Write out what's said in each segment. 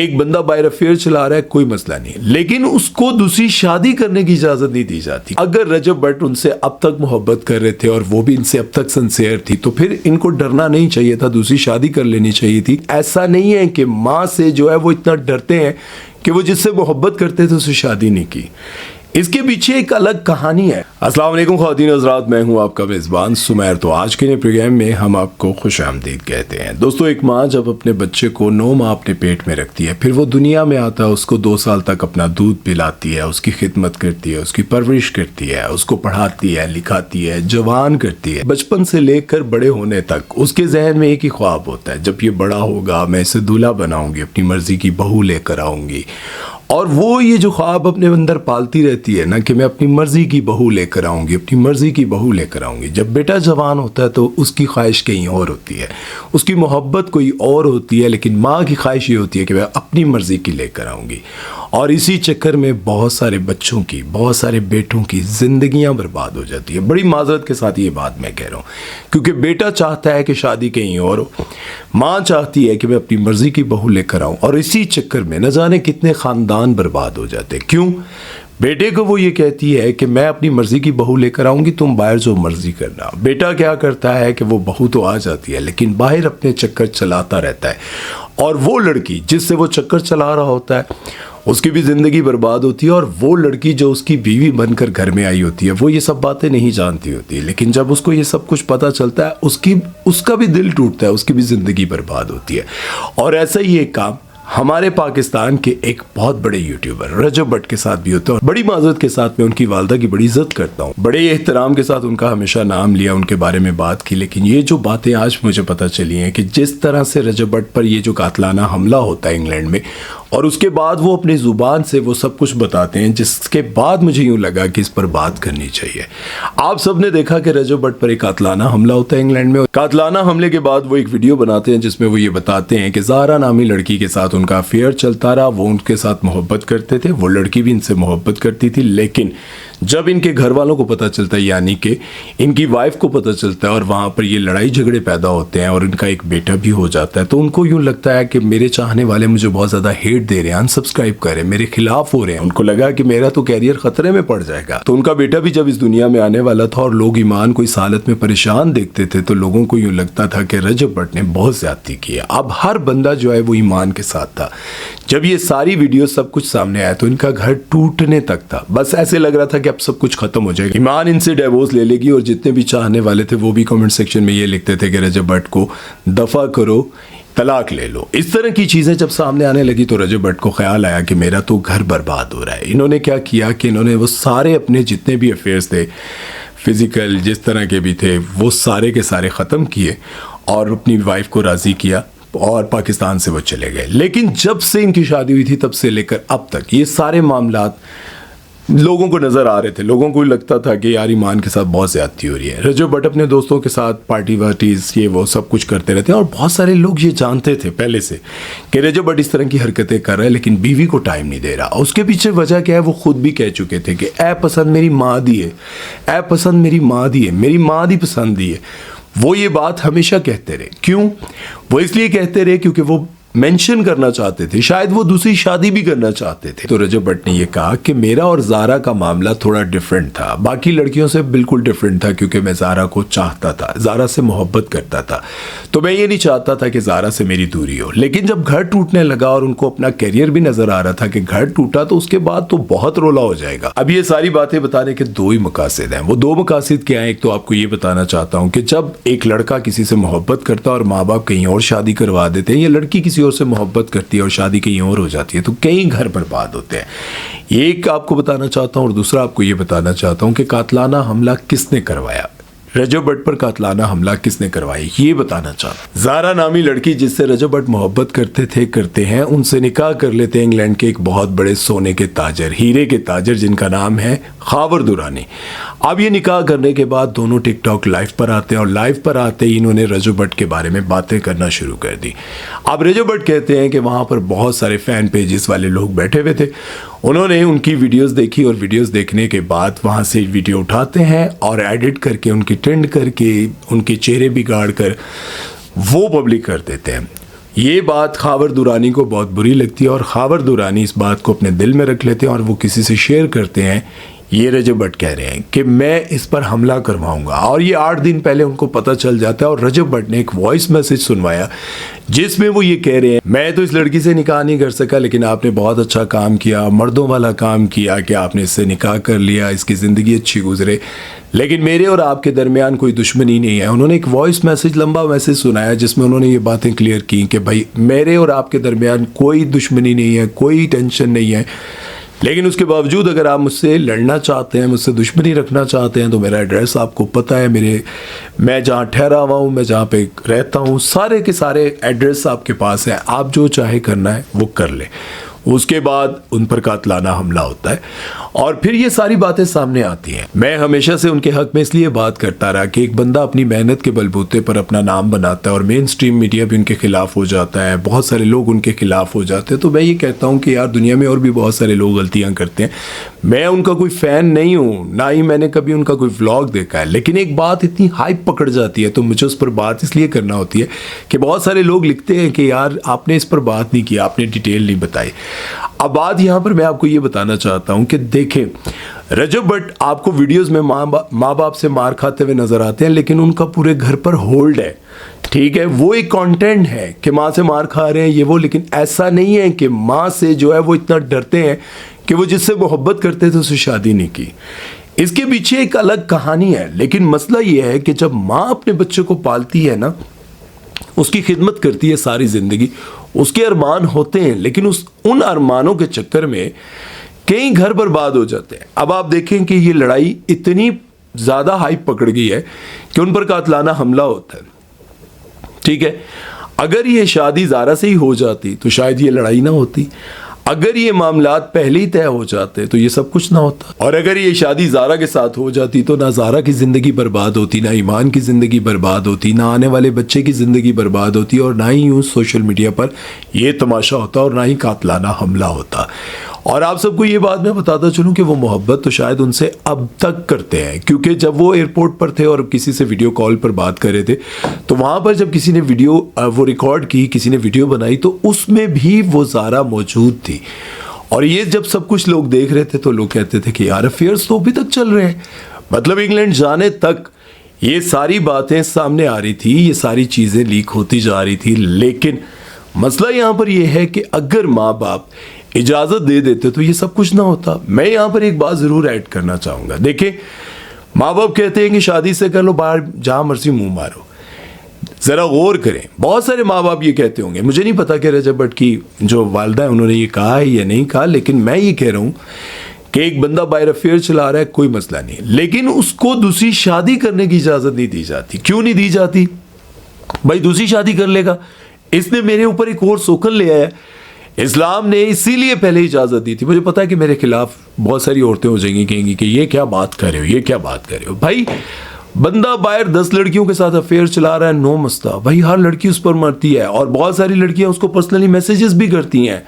एक बंदा बाहर अफेयर चला रहा है, कोई मसला नहीं, लेकिन उसको दूसरी शादी करने की इजाजत नहीं दी जाती। अगर रजब भट्ट उनसे अब तक मोहब्बत कर रहे थे और वो भी इनसे अब तक सिंसियर थी, तो फिर इनको डरना नहीं चाहिए था, दूसरी शादी कर लेनी चाहिए थी। ऐसा नहीं है कि माँ से जो है वो इतना डरते हैं कि वो जिससे मोहब्बत करते थे उससे शादी नहीं की। इसके पीछे एक अलग कहानी है। अस्सलाम वालेकुम ख़वातीन हज़रात, मैं हूं आपका मेज़बान सुमैर। तो आज के नए प्रोग्राम में हम आपको खुशामदीद कहते हैं। दोस्तों, एक माँ जब अपने बच्चे को 9 माह अपने पेट में रखती है, फिर वो दुनिया में आता है, उसको 2 साल तक अपना दूध पिलाती है, उसकी खिदमत करती है, उसकी परवरिश करती है, उसको पढ़ाती है, लिखाती है, जवान करती है, बचपन से लेकर बड़े होने तक उसके जहन में एक ही ख्वाब होता है, जब ये बड़ा होगा मैं इसे दूल्हा बनाऊंगी, अपनी मर्जी की बहू लेकर आऊंगी। और वो ये जो ख्वाब अपने अंदर पालती रहती है ना कि मैं अपनी मर्जी की बहू लेकर आऊंगी, अपनी मर्जी की बहू लेकर आऊंगी। जब बेटा जवान होता है तो उसकी ख्वाहिश कहीं और होती है, उसकी मोहब्बत कोई और होती है, लेकिन माँ की ख्वाहिश ये होती है कि मैं अपनी मर्जी की लेकर आऊंगी। और इसी चक्कर में बहुत सारे बच्चों की, बहुत सारे बेटों की ज़िंदगियां बर्बाद हो जाती है। बड़ी माजरत के साथ ये बात मैं कह रहा हूँ, क्योंकि बेटा चाहता है कि शादी कहीं और हो, माँ चाहती है कि मैं अपनी मर्जी की बहू लेकर आऊँ, और इसी चक्कर में न जाने कितने ख़ानदान बर्बाद हो जाते। क्यों? बेटे को वो ये कहती है कि मैं अपनी मर्जी की बहू लेकर आऊंगी, तुम बाहर जो मर्जी करना। बेटा क्या करता है कि वो बहू तो आ जाती है, लेकिन बाहर अपने चक्कर चलाता रहता है, और वो लड़की जिससे वो चक्कर चला रहा होता है उसकी भी ज़िंदगी बर्बाद होती है। और वो लड़की जो उसकी बीवी बनकर घर में आई होती है, वो ये सब बातें नहीं जानती होती है, लेकिन जब उसको ये सब कुछ पता चलता है उसका भी दिल टूटता है, उसकी भी ज़िंदगी बर्बाद होती है। और ऐसा ही एक काम हमारे पाकिस्तान के एक बहुत बड़े यूट्यूबर रजब भट्ट के साथ भी होता है। बड़ी माजरत के साथ मैं उनकी वालदा की बड़ी इज्जत करता हूँ, बड़े एहतराम के साथ उनका हमेशा नाम लिया, उनके बारे में बात की, लेकिन ये जो बातें आज मुझे पता चली हैं कि जिस तरह से रजब भट्ट पर ये जो कातलाना हमला होता है इंग्लैंड में, और उसके बाद वो अपनी ज़ुबान से वो सब कुछ बताते हैं, जिसके बाद मुझे यूँ लगा कि इस पर बात करनी चाहिए। आप सब ने देखा कि रजब भट्ट पर एक कातलाना हमला होता है इंग्लैंड में। कातलाना हमले के बाद वो एक वीडियो बनाते हैं जिसमें वो ये बताते हैं कि ज़ारा नामी लड़की के साथ उनका अफेयर चलता रहा, वो उनके साथ मोहब्बत करते थे, वो लड़की भी इनसे मोहब्बत करती थी, लेकिन जब इनके घर वालों को पता चलता है, यानी कि इनकी वाइफ को पता चलता है, और वहाँ पर ये लड़ाई झगड़े पैदा होते हैं और इनका एक बेटा भी हो जाता है, तो उनको यूँ लगता है कि मेरे चाहने वाले मुझे बहुत ज़्यादा हेट दे रहे हैं, अनसब्सक्राइब कर रहे हैं, मेरे खिलाफ हो रहे हैं। उनको लगा कि मेरा तो कैरियर खतरे में पड़ जाएगा। तो उनका बेटा भी जब इस दुनिया में आने वाला था और लोग ईमान को इस हालत में परेशान देखते थे, तो लोगों को यूँ लगता था कि रजब भट्ट ने बहुत ज़्यादती की है। अब हर बंदा जो है वो ईमान के साथ था। जब ये सारी वीडियो सब कुछ सामने आया तो इनका घर टूटने तक था, बस ऐसे लग रहा था कि अब सब कुछ खत्म हो जाएगा, ईमान इनसे डिवोर्स ले लेगी। और जितने भी चाहने वाले थे वो भी कमेंट सेक्शन में ये लिखते थे कि रजब भट्ट को दफा करो, तलाक ले लो। इस तरह की चीज़ें जब सामने आने लगी तो रजब भट्ट को ख्याल आया कि मेरा तो घर बर्बाद हो रहा है। इन्होंने क्या किया कि इन्होंने वो सारे अपने जितने भी अफेयर्स थे, फिज़िकल जिस तरह के भी थे, वो सारे के सारे ख़त्म किए और अपनी वाइफ को राज़ी किया और पाकिस्तान से वो चले गए। लेकिन जब से इनकी शादी हुई थी तब से लेकर अब तक ये सारे मामलात लोगों को नज़र आ रहे थे। लोगों को लगता था कि यार ईमान के साथ बहुत ज़्यादती हो रही है। रजब भट्ट अपने दोस्तों के साथ पार्टी वार्टीज़ ये वो सब कुछ करते रहते हैं, और बहुत सारे लोग ये जानते थे पहले से कि रजब भट्ट इस तरह की हरकतें कर रहा है, लेकिन बीवी को टाइम नहीं दे रहा। उसके पीछे वजह क्या है वो खुद भी कह चुके थे कि ए पसंद मेरी माँ दी है, ए पसंद मेरी माँ दी है, मेरी माँ दी पसंद दी है। वो ये बात हमेशा कहते रहे। क्यों? वो इसलिए कहते रहे क्योंकि वो मेंशन करना चाहते थे, शायद वो दूसरी शादी भी करना चाहते थे। तो रजब भट्ट ने ये कहा कि मेरा और ज़ारा का मामला थोड़ा डिफरेंट था, बाकी लड़कियों से बिल्कुल डिफरेंट था, क्योंकि मैं ज़ारा को चाहता था, ज़ारा से मोहब्बत करता था। तो मैं ये नहीं चाहता था कि ज़ारा से मेरी दूरी हो। लेकिन जब घर टूटने लगा और उनको अपना कैरियर भी नज़र आ रहा था कि घर टूटा तो उसके बाद तो बहुत रोला हो जाएगा। अब ये सारी बातें बताने के 2 ही मकासद हैं। वो 2 मकासद क्या हैं? एक तो आपको ये बताना चाहता हूँ कि जब एक लड़का किसी से मोहब्बत करता है और माँ बाप कहीं और शादी करवा देते हैं, या लड़की किसी और से मोहब्बत करती है और शादी कहीं और हो जाती है, तो कई घर बर्बाद होते हैं। एक आपको बताना चाहता हूं और दूसरा आपको ये बताना चाहता हूं कि कातलाना हमला किसने करवाया, रजब भट्ट पर कातलाना हमला किसने करवाई, ये बताना चाहता। ज़ारा नामी लड़की जिससे रजब भट्ट मोहब्बत करते हैं, उनसे निकाह कर लेते हैं इंग्लैंड के एक बहुत बड़े सोने के ताजर, हीरे के ताजर, जिनका नाम है खावर दुरानी। अब ये निकाह करने के बाद दोनों टिकटॉक लाइव पर आते हैं, और लाइव पर आते ही इन्होंने रजब भट्ट के बारे में बातें करना शुरू कर दी। अब रजब भट्ट कहते हैं कि वहाँ पर बहुत सारे फ़ैन पेजेस वाले लोग बैठे हुए थे, उन्होंने उनकी वीडियोस देखी और वीडियोस देखने के बाद वहाँ से वीडियो उठाते हैं और एडिट करके, उनकी ट्रेंड करके, उनके चेहरे बिगाड़ कर वो पब्लिक कर देते हैं। ये बात खावर दुरानी को बहुत बुरी लगती है और खावर दुरानी इस बात को अपने दिल में रख लेते हैं और वो किसी से शेयर करते हैं। ये रजब भट्ट कह रहे हैं कि मैं इस पर हमला करवाऊंगा, और ये 8 दिन पहले उनको पता चल जाता है और रजब भट्ट ने एक वॉइस मैसेज सुनवाया जिसमें वो ये कह रहे हैं, मैं तो इस लड़की से निकाह नहीं कर सका, लेकिन आपने बहुत अच्छा काम किया, मर्दों वाला काम किया कि आपने इससे निकाह कर लिया, इसकी ज़िंदगी अच्छी गुजरे, लेकिन मेरे और आपके दरमियान कोई दुश्मनी नहीं है। उन्होंने एक वॉइस मैसेज, लंबा मैसेज सुनाया जिसमें उन्होंने ये बातें क्लियर की कि भाई मेरे और आपके दरमियान कोई दुश्मनी नहीं है, कोई टेंशन नहीं है, लेकिन उसके बावजूद अगर आप मुझसे लड़ना चाहते हैं, मुझसे दुश्मनी रखना चाहते हैं तो मेरा एड्रेस आपको पता है, मैं जहाँ ठहरा हुआ हूँ, मैं जहाँ पे रहता हूँ, सारे के सारे एड्रेस आपके पास है, आप जो चाहे करना है वो कर ले। उसके बाद उन पर कातलाना हमला होता है और फिर ये सारी बातें सामने आती हैं। मैं हमेशा से उनके हक में इसलिए बात करता रहा कि एक बंदा अपनी मेहनत के बलबूते पर अपना नाम बनाता है और मेन स्ट्रीम मीडिया भी उनके खिलाफ हो जाता है, बहुत सारे लोग उनके खिलाफ हो जाते हैं, तो मैं ये कहता हूँ कि यार दुनिया में और भी बहुत सारे लोग गलतियाँ करते हैं। मैं उनका कोई फ़ैन नहीं हूँ, ना ही मैंने कभी उनका कोई व्लॉग देखा है, लेकिन एक बात इतनी हाइप पकड़ जाती है तो मुझे उस पर बात इसलिए करना होती है कि बहुत सारे लोग लिखते हैं कि यार आपने इस पर बात नहीं की, आपने डिटेल नहीं बताई। अब बात यहाँ पर मैं आपको ये बताना चाहता हूँ कि देखें, रजब भट्ट आपको वीडियोस में माँ बाप से मार खाते हुए नजर आते हैं, लेकिन उनका पूरे घर पर होल्ड है, ठीक है, वो एक कंटेंट है कि माँ से मार खा रहे हैं ये वो, लेकिन ऐसा नहीं है कि माँ से जो है वो इतना डरते हैं कि वो जिससे मोहब्बत करते थे उससे शादी नहीं की। इसके पीछे एक अलग कहानी है, लेकिन मसला ये है कि जब माँ अपने बच्चे को पालती है ना, उसकी खिदमत करती है सारी ज़िंदगी, उसके अरमान होते हैं, लेकिन उन अरमानों के चक्कर में कई घर बर्बाद हो जाते हैं। अब आप देखें कि ये लड़ाई इतनी ज़्यादा हाइप पकड़ गई है कि उन पर कातलाना हमला होता है, ठीक है। अगर ये शादी ज़ारा से ही हो जाती तो शायद ये लड़ाई ना होती, अगर ये मामलात पहले ही तय हो जाते तो ये सब कुछ ना होता, और अगर ये शादी ज़ारा के साथ हो जाती तो ना ज़ारा की ज़िंदगी बर्बाद होती, ना ईमान की ज़िंदगी बर्बाद होती, ना आने वाले बच्चे की ज़िंदगी बर्बाद होती, और ना ही यूँ सोशल मीडिया पर ये तमाशा होता और ना ही कातलाना हमला होता। और आप सबको ये बात मैं बताता चलूँ कि वो मोहब्बत तो शायद उनसे अब तक करते हैं, क्योंकि जब वो एयरपोर्ट पर थे और किसी से वीडियो कॉल पर बात कर रहे थे तो वहाँ पर जब किसी ने वीडियो वो रिकॉर्ड की, किसी ने वीडियो बनाई, तो उसमें भी वो ज़ारा मौजूद थी। और ये जब सब कुछ लोग देख रहे थे तो लोग कहते थे कि यार अफेयर्स तो अभी तक चल रहे हैं, मतलब इंग्लैंड जाने तक ये सारी बातें सामने आ रही थी, ये सारी चीज़ें लीक होती जा रही थी। लेकिन मसला यहाँ पर यह है कि अगर माँ बाप इजाज़त दे देते तो ये सब कुछ ना होता। मैं यहाँ पर एक बात ज़रूर ऐड करना चाहूँगा। देखिए, माँ बाप कहते हैं कि शादी से कर लो, बाहर जहाँ मर्जी मुंह मारो, ज़रा गौर करें। बहुत सारे माँ बाप ये कहते होंगे, मुझे नहीं पता कि रजब भट्ट की जो वालदा है उन्होंने ये कहा है या नहीं कहा, लेकिन मैं ये कह रहा हूँ कि एक बंदा बाहर अफेयर चला रहा है, कोई मसला नहीं, लेकिन उसको दूसरी शादी करने की इजाज़त नहीं दी जाती। क्यों नहीं दी जाती? भाई दूसरी शादी कर लेगा, इसने मेरे ऊपर एक और सोकन ले आया। इस्लाम ने इसीलिए पहले इजाज़त दी थी। मुझे पता है कि मेरे खिलाफ बहुत सारी औरतें हो जाएंगी, कहेंगी कि ये क्या बात कर रहे हो, ये क्या बात कर रहे हो। भाई बंदा बाहर 10 लड़कियों के साथ अफेयर चला रहा है, नो मसला, भाई हर लड़की उस पर मरती है और बहुत सारी लड़कियां उसको पर्सनली मैसेजेस भी करती हैं,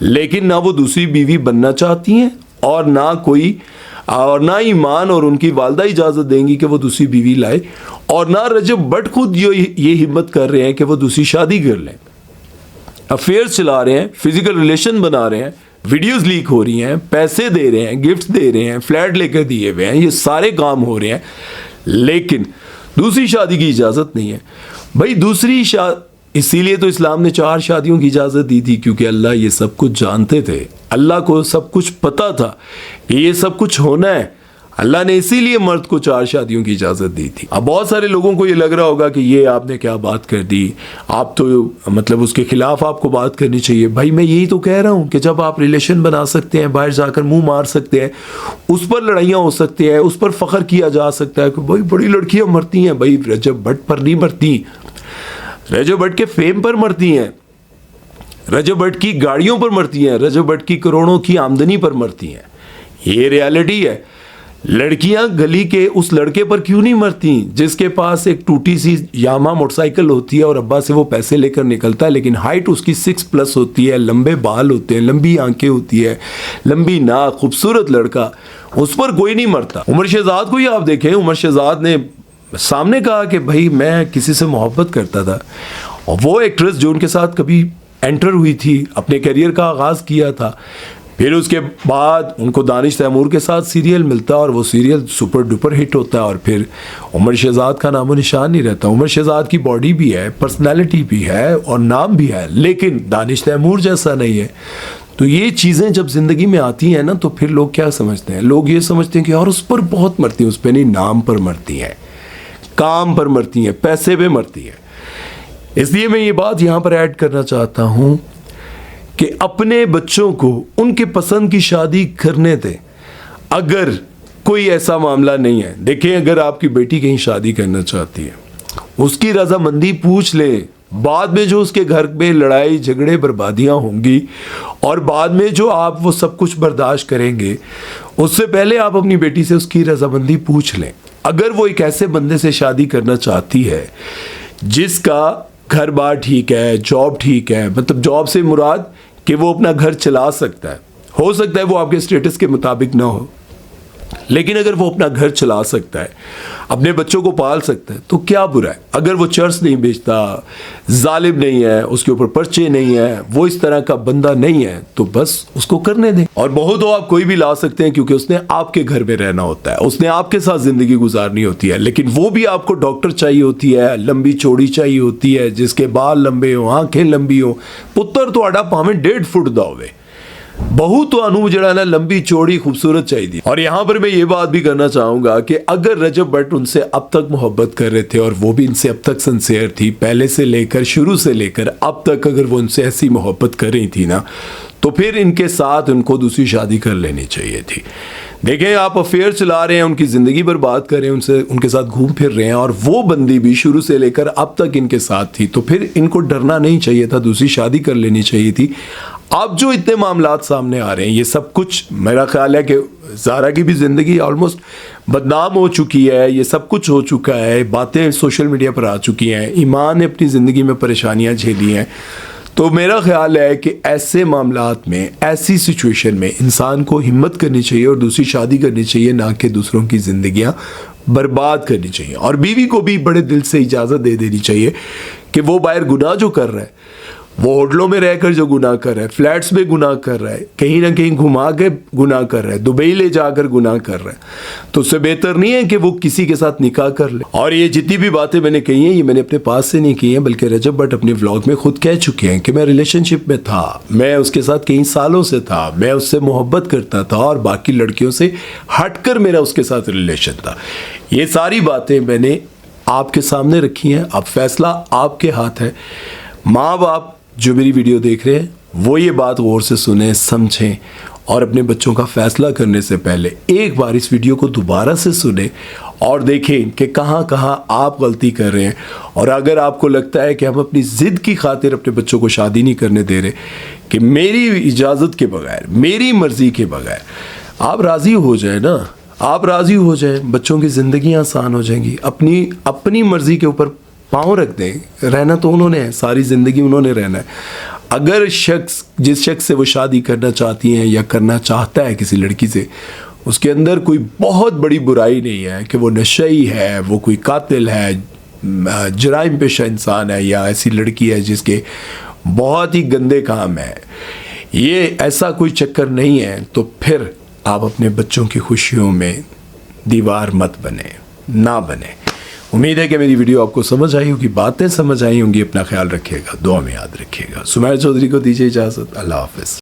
लेकिन ना वो दूसरी बीवी बनना चाहती हैं और ना ईमान और उनकी वालदा इजाज़त देंगी कि वो दूसरी बीवी लाए, और ना रजब भट्ट खुद ये हिम्मत कर रहे हैं कि वो दूसरी शादी कर लें। अफेयर्स चला रहे हैं, फिजिकल रिलेशन बना रहे हैं, वीडियोस लीक हो रही हैं, पैसे दे रहे हैं, गिफ्ट्स दे रहे हैं, फ्लैट लेकर दिए हुए हैं, ये सारे काम हो रहे हैं, लेकिन दूसरी शादी की इजाज़त नहीं है। भाई इसीलिए तो इस्लाम ने 4 शादियों की इजाज़त दी थी, क्योंकि अल्लाह ये सब कुछ जानते थे, अल्लाह को सब कुछ पता था कि ये सब कुछ होना है। अल्लाह ने इसीलिए मर्द को 4 शादियों की इजाज़त दी थी। अब बहुत सारे लोगों को ये लग रहा होगा कि ये आपने क्या बात कर दी, आप तो मतलब उसके खिलाफ आपको बात करनी चाहिए। भाई मैं यही तो कह रहा हूँ कि जब आप रिलेशन बना सकते हैं, बाहर जाकर मुंह मार सकते हैं, उस पर लड़ाइयाँ हो सकती हैं, उस पर फ़ख्र किया जा सकता है कि भाई बड़ी लड़कियाँ मरती हैं। भाई रजब भट्ट पर नहीं मरती, रजब भट्ट के फेम पर मरती हैं, रजब भट्ट की गाड़ियों पर मरती हैं, रजब भट्ट की करोड़ों की आमदनी पर मरती हैं। ये रियलिटी है। लड़कियां गली के उस लड़के पर क्यों नहीं मरती जिसके पास एक टूटी सी यामा मोटरसाइकिल होती है और अब्बा से वो पैसे लेकर निकलता है, लेकिन हाइट उसकी 6+ होती है, लंबे बाल होते हैं, लंबी आंखें होती है, लंबी नाक, खूबसूरत लड़का, उस पर कोई नहीं मरता। उमर शहजाद को ही आप देखें, उमर शहजाद ने सामने कहा कि भाई मैं किसी से मोहब्बत करता था और वो एक्ट्रेस जो उनके साथ कभी एंटर हुई थी, अपने करियर का आगाज़ किया था, फिर उसके बाद उनको दानिश तैमूर के साथ सीरियल मिलता है और वो सीरियल सुपर डुपर हिट होता है और फिर उमर शहजाद का नामो निशान नहीं रहता। उमर शहजाद की बॉडी भी है, पर्सनैलिटी भी है और नाम भी है, लेकिन दानिश तैमूर जैसा नहीं है। तो ये चीज़ें जब ज़िंदगी में आती हैं ना, तो फिर लोग क्या समझते हैं, लोग ये समझते हैं कि यार उस पर बहुत मरती हैं, उस पर नहीं, नाम पर मरती हैं, काम पर मरती हैं, पैसे पे मरती हैं। इसलिए मैं ये बात यहाँ पर ऐड करना चाहता हूँ कि अपने बच्चों को उनके पसंद की शादी करने दें। अगर कोई ऐसा मामला नहीं है, देखें, अगर आपकी बेटी कहीं शादी करना चाहती है, उसकी रजामंदी पूछ लें। बाद में जो उसके घर में लड़ाई झगड़े बर्बादियां होंगी और बाद में जो आप वो सब कुछ बर्दाश्त करेंगे, उससे पहले आप अपनी बेटी से उसकी रजामंदी पूछ लें। अगर वो एक ऐसे बंदे से शादी करना चाहती है जिसका घर बार ठीक है, जॉब ठीक है, मतलब जॉब से मुराद कि वो अपना घर चला सकता है, हो सकता है वो आपके स्टेटस के मुताबिक ना हो, लेकिन अगर वो अपना घर चला सकता है, अपने बच्चों को पाल सकता है, तो क्या बुरा है। अगर वो चर्च नहीं बेचता, जालिम नहीं है, उसके ऊपर पर्चे नहीं है, वो इस तरह का बंदा नहीं है, तो बस उसको करने दें। और बहुत हो आप कोई भी ला सकते हैं, क्योंकि उसने आपके घर में रहना होता है, उसने आपके साथ जिंदगी गुजारनी होती है, लेकिन वो भी आपको डॉक्टर चाहिए होती है, लंबी चौड़ी चाहिए होती है, जिसके बाल लंबे हो, आंखें लंबी हो। पुत्र तो आड़ा भावें 1.5 फुट दा होवे, बहू तो अनु जड़ा ना लंबी चौड़ी खूबसूरत चाहिए। और यहाँ पर मैं ये बात भी करना चाहूंगा कि अगर रजब भट्ट उनसे अब तक मोहब्बत कर रहे थे और वो भी इनसे अब तक सिंसियर थी, पहले से लेकर, शुरू से लेकर अब तक अगर वो उनसे ऐसी मोहब्बत कर रही थी ना, तो फिर इनके साथ उनको दूसरी शादी कर लेनी चाहिए थी। देखें, आप अफेयर चला रहे हैं, उनकी ज़िंदगी बर्बाद कर रहे हैं, उनसे उनके साथ घूम फिर रहे हैं, और वो बंदी भी शुरू से लेकर अब तक इनके साथ थी, तो फिर इनको डरना नहीं चाहिए था, दूसरी शादी कर लेनी चाहिए थी। अब जो इतने मामलात सामने आ रहे हैं, ये सब कुछ मेरा ख्याल है कि ज़ारा की भी ज़िंदगी ऑलमोस्ट बदनाम हो चुकी है, ये सब कुछ हो चुका है, बातें सोशल मीडिया पर आ चुकी हैं, ईमान ने अपनी ज़िंदगी में परेशानियाँ झेली हैं। तो मेरा ख्याल है कि ऐसे मामलात में, ऐसी सिचुएशन में इंसान को हिम्मत करनी चाहिए और दूसरी शादी करनी चाहिए, ना कि दूसरों की ज़िंदगियाँ बर्बाद करनी चाहिए। और बीवी को भी बड़े दिल से इजाज़त दे देनी चाहिए कि वो बाहर गुनाह जो कर रहा है, वो होटलों में रहकर जो गुनाह कर रहा है, फ्लैट्स में गुनाह कर रहा है, कहीं ना कहीं घुमा के गुनाह कर रहा है, दुबई ले जाकर गुनाह कर रहा है, तो उससे बेहतर नहीं है कि वो किसी के साथ निकाह कर ले। और ये जितनी भी बातें मैंने कही हैं, ये मैंने अपने पास से नहीं की हैं, बल्कि रजब भट्ट अपने व्लॉग में खुद कह चुके हैं कि मैं रिलेशनशिप में था, मैं उसके साथ कई सालों से था, मैं उससे मोहब्बत करता था और बाकी लड़कियों से हटकर मेरा उसके साथ रिलेशन था। ये सारी बातें मैंने आपके सामने रखी हैं। अब फैसला आपके हाथ है। माँ बाप जो मेरी वीडियो देख रहे हैं, वो ये बात गौर से सुने, समझें और अपने बच्चों का फैसला करने से पहले एक बार इस वीडियो को दोबारा से सुने और देखें कि कहाँ कहाँ आप गलती कर रहे हैं। और अगर आपको लगता है कि हम अपनी ज़िद की खातिर अपने बच्चों को शादी नहीं करने दे रहे, कि मेरी इजाज़त के बगैर, मेरी मर्ज़ी के बगैर, आप राज़ी हो जाए ना, आप राज़ी हो जाए, बच्चों की ज़िंदगी आसान हो जाएंगी। अपनी मर्ज़ी के ऊपर पाँव रख दें, रहना तो उन्होंने है, सारी ज़िंदगी उन्होंने रहना है। अगर जिस शख्स से वो शादी करना चाहती हैं या करना चाहता है किसी लड़की से, उसके अंदर कोई बहुत बड़ी बुराई नहीं है कि वो नशई है, वो कोई कातिल है, जराइम पेशा इंसान है, या ऐसी लड़की है जिसके बहुत ही गंदे काम है, ये ऐसा कोई चक्कर नहीं है, तो फिर आप अपने बच्चों की खुशियों में दीवार मत बने, ना बने। उम्मीद है कि मेरी वीडियो आपको समझ आई होगी, बातें समझ आई होंगी। अपना ख्याल रखिएगा, दुआ में याद रखिएगा। सुमैर चौधरी को दीजिए इजाज़त। अल्लाह हाफ़िज़।